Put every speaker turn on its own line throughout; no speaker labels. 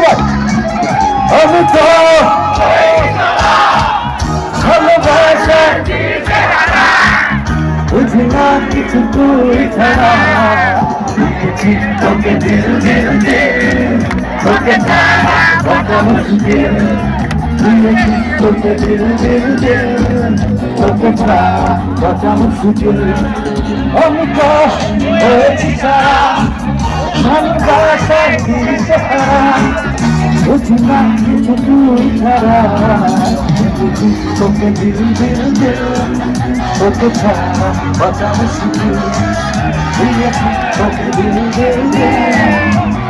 সবাই আমি তো ভালোবাসা বুঝি না কিছু তুই ছাড়া তোকে দিল দিল দিল তোকে ছাড়া বাঁচা মুশকিল তোকে দিল দিল দিল তোকে ছাড়া বাঁচা মুশকিল আমি তো হয়েছি ছাড়া ভালোবাসার দিশাহারা বুঝি না কিছু তুই ছাড়া তোকে দিল দিল দিল তোকে ছাড়া বাঁচা মুশকিল তোকে দিল দিল দিল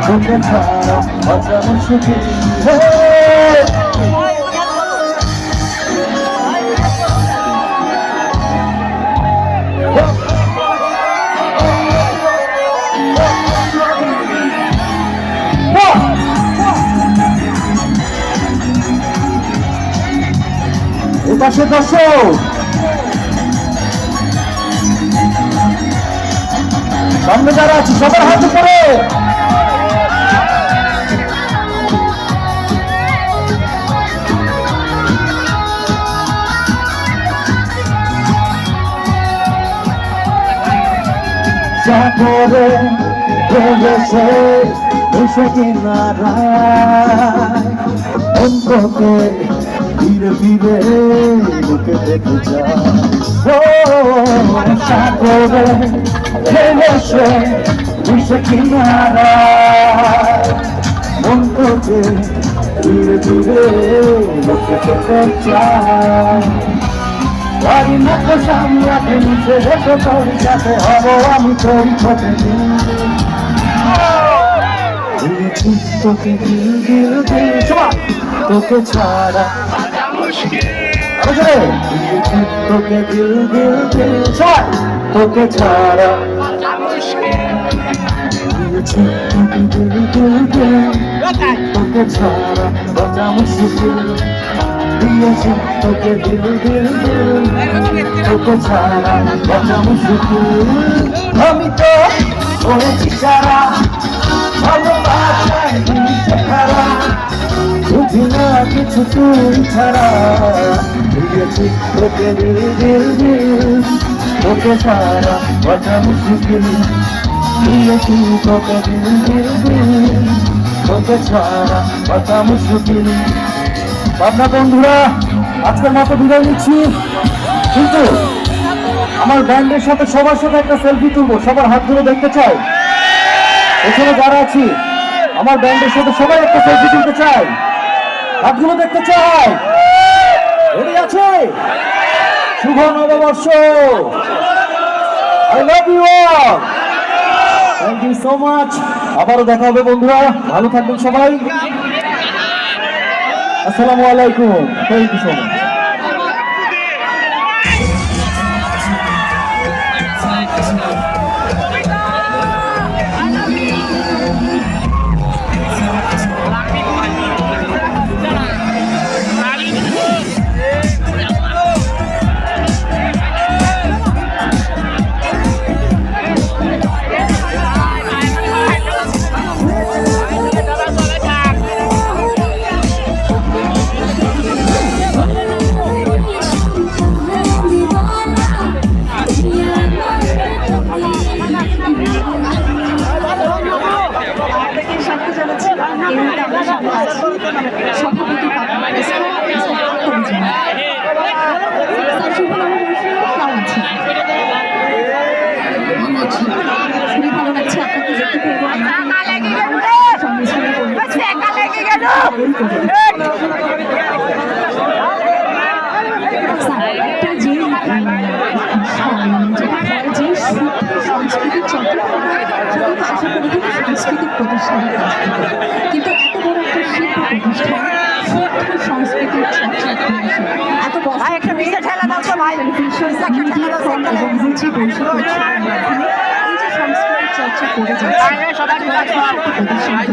তোকে ছাড়া বাঁচা মুশকিল এপাশে দর্শক সামনে যারা আছে সবার হাত উপরে সাগরে ভেসে ভেসে কিনারায় অন্তকে ধীরে ধীরে বুকে দেখে যায় সাগরে ভেসে ভেসে কিনারায় অন্তকে ধীরে ধীরে বুকে দেখে যায় বাড়ি মতো সামলাতে নিচে রেখে তোর সাথে হব আমি তোর পথে তোকে দিল দিল দিল তোকে ছাড়া তোকে দিল দিল দিল তোকে ছাড়া তোকে দিল দিল দিল তোকে ছাড়া বাঁচা মুশকিল দিয়েছি তোকে দিল দিল দিল তোকে ছাড়া বাঁচা মুশকিল আমি তো হয়েছি ছাড়া ভালোবাসার দিশাহারা বুঝি না কিছু তুই ছাড়া দিয়েছি তোকে দিল দিল দিল তোকে ছাড়া বাঁচা মুশকিল দিয়েছি তোকে দিল দিল দিল তোকে ছাড়া বাঁচা মুশকিল আপনার বন্ধুরা আজকের মতো বিদায় নিচ্ছি কিন্তু আমার ব্যান্ডের সাথে সবার সাথে একটা সেলফি তুলবো সবার হাতগুলো দেখতে চাই এখানে যারা আছি আমার ব্যান্ডের সাথে সবাই একটা সেলফি তুলতে চাই হাতগুলো দেখতে চাই রেডি আছে শুভ নববর্ষ I love you all thank you so much আবারও দেখা হবে বন্ধুরা ভালো থাকবেন সবাই আসসালামু আলাইকুম থ্যাংক ইউ সো মাচ সাংস্কৃতিক প্রতিষ্ঠান কিন্তু এত বড় একটা শিল্প প্রতিষ্ঠান সংস্কৃতির এত বড় একটা বিশাল ঠেলা দাও তো ভাই এবং রুচি বৈশিষ্ট্য এই যে সংস্কৃতির চর্চা করে যাচ্ছে প্রতিষ্ঠান